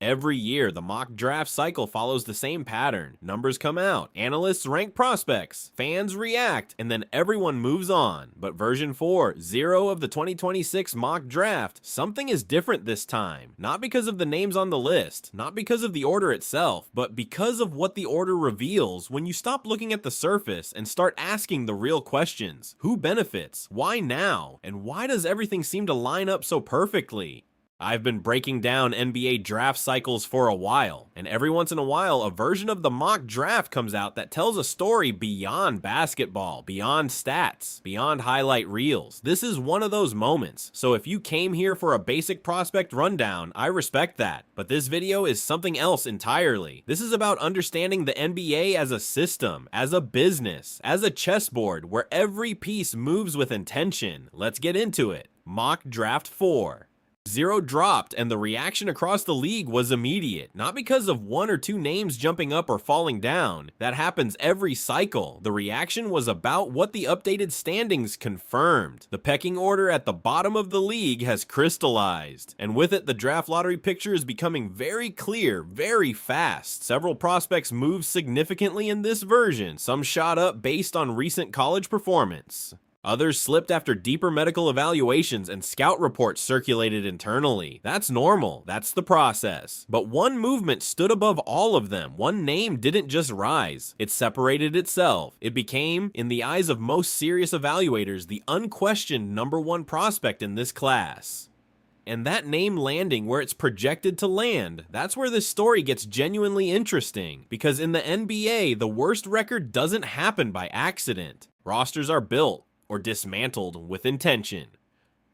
Every year, the mock draft cycle follows the same pattern. Numbers come out, analysts rank prospects, fans react, and then everyone moves on. But version 4.0 of the 2026 mock draft, something is different this time. Not because of the names on the list, not because of the order itself, but because of what the order reveals when you stop looking at the surface and start asking the real questions. Who benefits? Why now? And why does everything seem to line up so perfectly? I've been breaking down NBA draft cycles for a while, and every once in a while a version of the mock draft comes out that tells a story beyond basketball, beyond stats, beyond highlight reels. This is one of those moments, so if you came here for a basic prospect rundown, I respect that. But this video is something else entirely. This is about understanding the NBA as a system, as a business, as a chessboard where every piece moves with intention. Let's get into it. Mock Draft 4. 0 dropped, and the reaction across the league was immediate. Not because of 1 or 2 names jumping up or falling down. That happens every cycle. The reaction was about what the updated standings confirmed. The pecking order at the bottom of the league has crystallized, and with it, the draft lottery picture is becoming very clear, very fast. Several prospects moved significantly in this version. Some shot up based on recent college performance. Others slipped after deeper medical evaluations and scout reports circulated internally. That's normal, that's the process. But one movement stood above all of them. One name didn't just rise, it separated itself. It became, in the eyes of most serious evaluators, the unquestioned #1 prospect in this class. And that name landing where it's projected to land, that's where this story gets genuinely interesting. Because in the NBA, the worst record doesn't happen by accident. Rosters are built or dismantled with intention.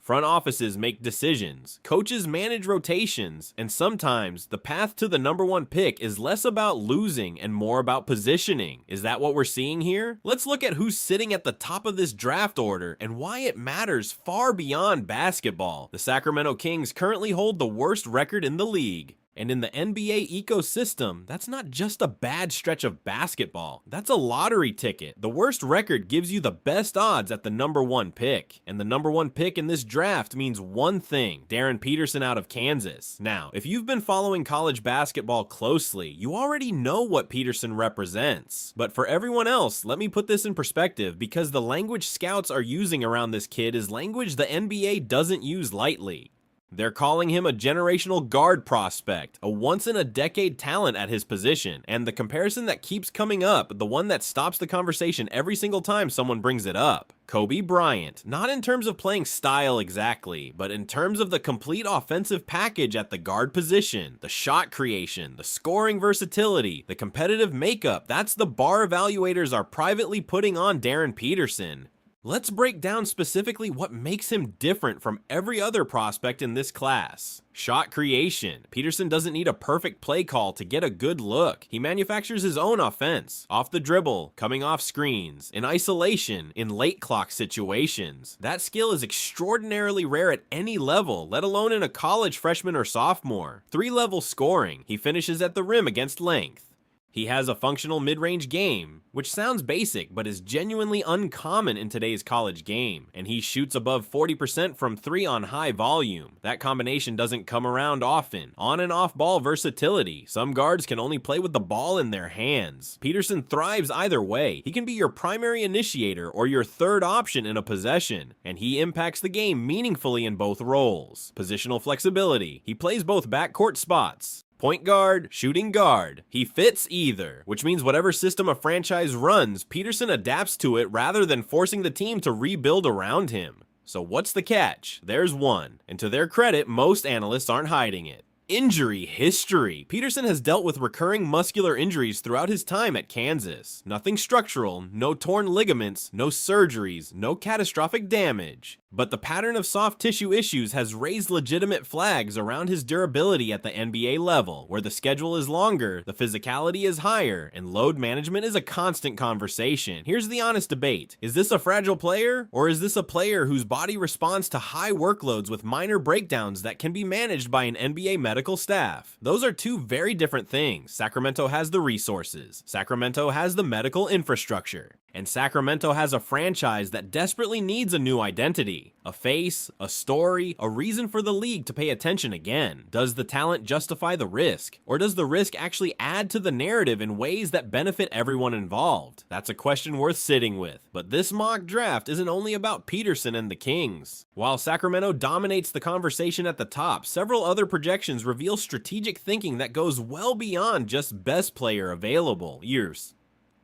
Front offices make decisions, coaches manage rotations, and sometimes the path to the #1 pick is less about losing and more about positioning. Is that what we're seeing here? Let's look at who's sitting at the top of this draft order and why it matters far beyond basketball. The Sacramento Kings currently hold the worst record in the league. And in the NBA ecosystem, that's not just a bad stretch of basketball. That's a lottery ticket. The worst record gives you the best odds at the #1 pick. And the #1 pick in this draft means one thing: Darren Peterson out of Kansas. Now, if you've been following college basketball closely, you already know what Peterson represents. But for everyone else, let me put this in perspective, because the language scouts are using around this kid is language the NBA doesn't use lightly. They're calling him a generational guard prospect, a once-in-a-decade talent at his position, and the comparison that keeps coming up, the one that stops the conversation every single time someone brings it up: Kobe Bryant. Not in terms of playing style exactly, but in terms of the complete offensive package at the guard position, the shot creation, the scoring versatility, the competitive makeup. That's the bar evaluators are privately putting on Darren Peterson. Let's break down specifically what makes him different from every other prospect in this class. Shot creation. Peterson doesn't need a perfect play call to get a good look. He manufactures his own offense. Off the dribble, coming off screens, in isolation, in late clock situations. That skill is extraordinarily rare at any level, let alone in a college freshman or sophomore. 3-level scoring. He finishes at the rim against length. He has a functional mid-range game, which sounds basic, but is genuinely uncommon in today's college game, and he shoots above 40% from 3 on high volume. That combination doesn't come around often. On and off ball versatility. Some guards can only play with the ball in their hands. Peterson thrives either way. He can be your primary initiator or your third option in a possession, and he impacts the game meaningfully in both roles. Positional flexibility. He plays both backcourt spots. Point guard, shooting guard. He fits either, which means whatever system a franchise runs, Peterson adapts to it rather than forcing the team to rebuild around him. So what's the catch? There's one, and to their credit, most analysts aren't hiding it. Injury history. Peterson has dealt with recurring muscular injuries throughout his time at Kansas. Nothing structural, no torn ligaments, no surgeries, no catastrophic damage. But the pattern of soft tissue issues has raised legitimate flags around his durability at the NBA level, where the schedule is longer, the physicality is higher, and load management is a constant conversation. Here's the honest debate. Is this a fragile player, or is this a player whose body responds to high workloads with minor breakdowns that can be managed by an NBA medical staff? Those are two very different things. Sacramento has the resources. Sacramento has the medical infrastructure. And Sacramento has a franchise that desperately needs a new identity. A face, a story, a reason for the league to pay attention again. Does the talent justify the risk? Or does the risk actually add to the narrative in ways that benefit everyone involved? That's a question worth sitting with. But this mock draft isn't only about Peterson and the Kings. While Sacramento dominates the conversation at the top, several other projections reveal strategic thinking that goes well beyond just best player available years.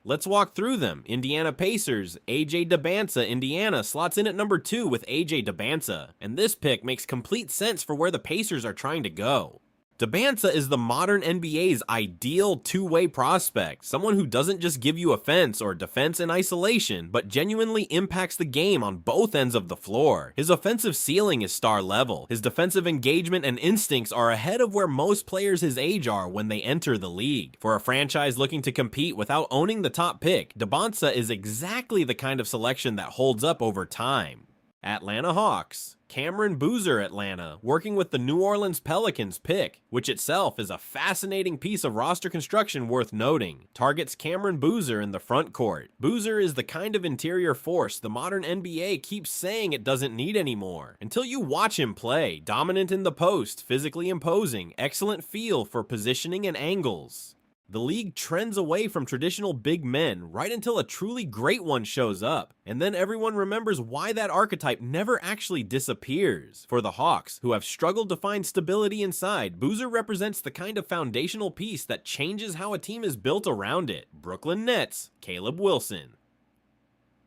Let's walk through them. Indiana Pacers, AJ Dybantsa, Indiana slots in at number 2 with AJ Dybantsa, and this pick makes complete sense for where the Pacers are trying to go. Dybantsa is the modern NBA's ideal two-way prospect, someone who doesn't just give you offense or defense in isolation, but genuinely impacts the game on both ends of the floor. His offensive ceiling is star level. His defensive engagement and instincts are ahead of where most players his age are when they enter the league. For a franchise looking to compete without owning the top pick, Dybantsa is exactly the kind of selection that holds up over time. Atlanta Hawks. Cameron Boozer, Atlanta, working with the New Orleans Pelicans pick, which itself is a fascinating piece of roster construction worth noting. Targets Cameron Boozer in the front court. Boozer is the kind of interior force the modern NBA keeps saying it doesn't need anymore. Until you watch him play, dominant in the post, physically imposing, excellent feel for positioning and angles. The league trends away from traditional big men right until a truly great one shows up, and then everyone remembers why that archetype never actually disappears. For the Hawks, who have struggled to find stability inside, Boozer represents the kind of foundational piece that changes how a team is built around it. Brooklyn Nets, Caleb Wilson.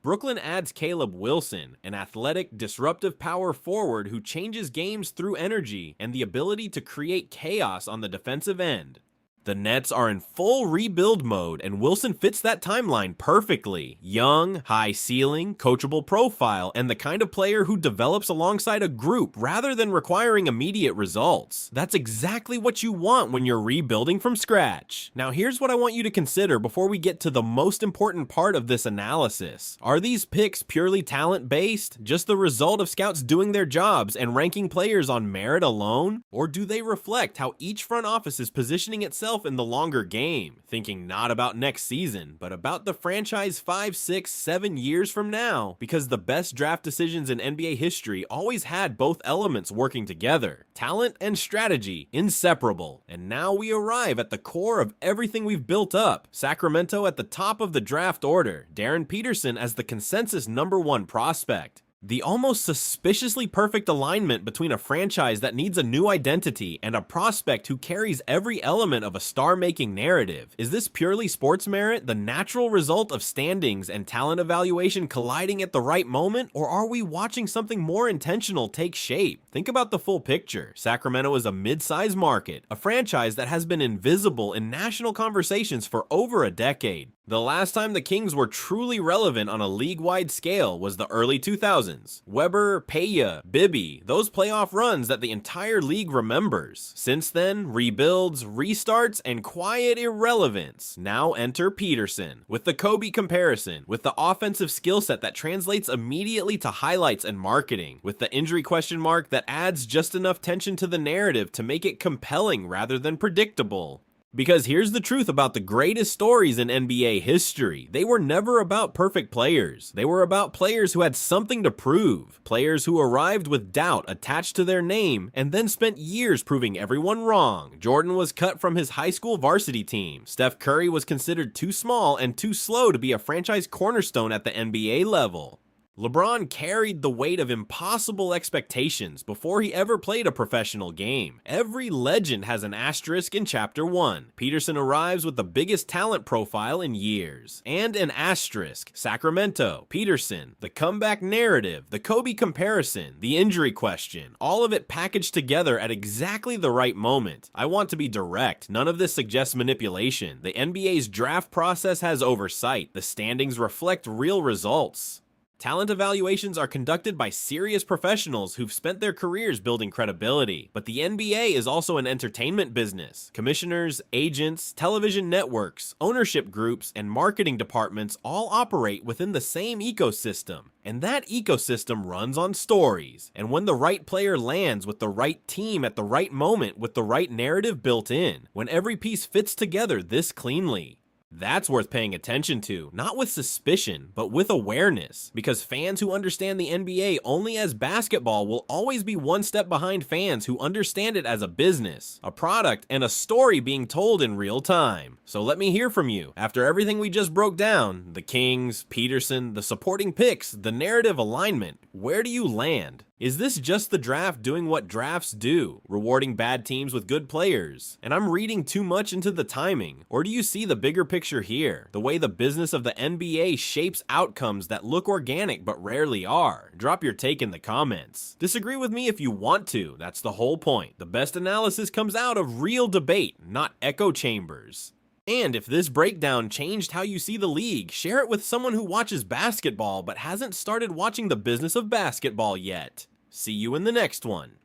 Brooklyn adds Caleb Wilson, an athletic, disruptive power forward who changes games through energy and the ability to create chaos on the defensive end. The Nets are in full rebuild mode, and Wilson fits that timeline perfectly. Young, high ceiling, coachable profile, and the kind of player who develops alongside a group rather than requiring immediate results. That's exactly what you want when you're rebuilding from scratch. Now here's what I want you to consider before we get to the most important part of this analysis. Are these picks purely talent-based, just the result of scouts doing their jobs and ranking players on merit alone? Or do they reflect how each front office is positioning itself in the longer game, thinking not about next season, but about the franchise 5, 6, 7 years from now? Because the best draft decisions in NBA history always had both elements working together. Talent and strategy, inseparable. And now we arrive at the core of everything we've built up. Sacramento at the top of the draft order, Darren Peterson as the consensus number 1 prospect. The almost suspiciously perfect alignment between a franchise that needs a new identity and a prospect who carries every element of a star-making narrative. Is this purely sports merit, the natural result of standings and talent evaluation colliding at the right moment, or are we watching something more intentional take shape? Think about the full picture. Sacramento is a mid-size market, a franchise that has been invisible in national conversations for over a decade. The last time the Kings were truly relevant on a league-wide scale was the early 2000s. Weber, Peja, Bibby, those playoff runs that the entire league remembers. Since then, rebuilds, restarts, and quiet irrelevance. Now enter Peterson, with the Kobe comparison, with the offensive skill set that translates immediately to highlights and marketing, with the injury question mark that adds just enough tension to the narrative to make it compelling rather than predictable. Because here's the truth about the greatest stories in NBA history. They were never about perfect players. They were about players who had something to prove. Players who arrived with doubt attached to their name and then spent years proving everyone wrong. Jordan was cut from his high school varsity team. Steph Curry was considered too small and too slow to be a franchise cornerstone at the NBA level. LeBron carried the weight of impossible expectations before he ever played a professional game. Every legend has an asterisk in Chapter 1. Peterson arrives with the biggest talent profile in years. And an asterisk. Sacramento, Peterson, the comeback narrative, the Kobe comparison, the injury question, all of it packaged together at exactly the right moment. I want to be direct. None of this suggests manipulation. The NBA's draft process has oversight. The standings reflect real results. Talent evaluations are conducted by serious professionals who've spent their careers building credibility. But the NBA is also an entertainment business. Commissioners, agents, television networks, ownership groups, and marketing departments all operate within the same ecosystem. And that ecosystem runs on stories. And when the right player lands with the right team at the right moment with the right narrative built in, when every piece fits together this cleanly, That's worth paying attention to, not with suspicion, but with awareness, because fans who understand the NBA only as basketball will always be one step behind fans who understand it as a business, a product, and a story being told in real time. So let me hear from you. After everything we just broke down, the Kings, Peterson, the supporting picks, the narrative alignment, where do you land? Is this just the draft doing what drafts do, rewarding bad teams with good players? And I'm reading too much into the timing. Or do you see the bigger picture here? The way the business of the NBA shapes outcomes that look organic but rarely are? Drop your take in the comments. Disagree with me if you want to, that's the whole point. The best analysis comes out of real debate, not echo chambers. And if this breakdown changed how you see the league, share it with someone who watches basketball but hasn't started watching the business of basketball yet. See you in the next one.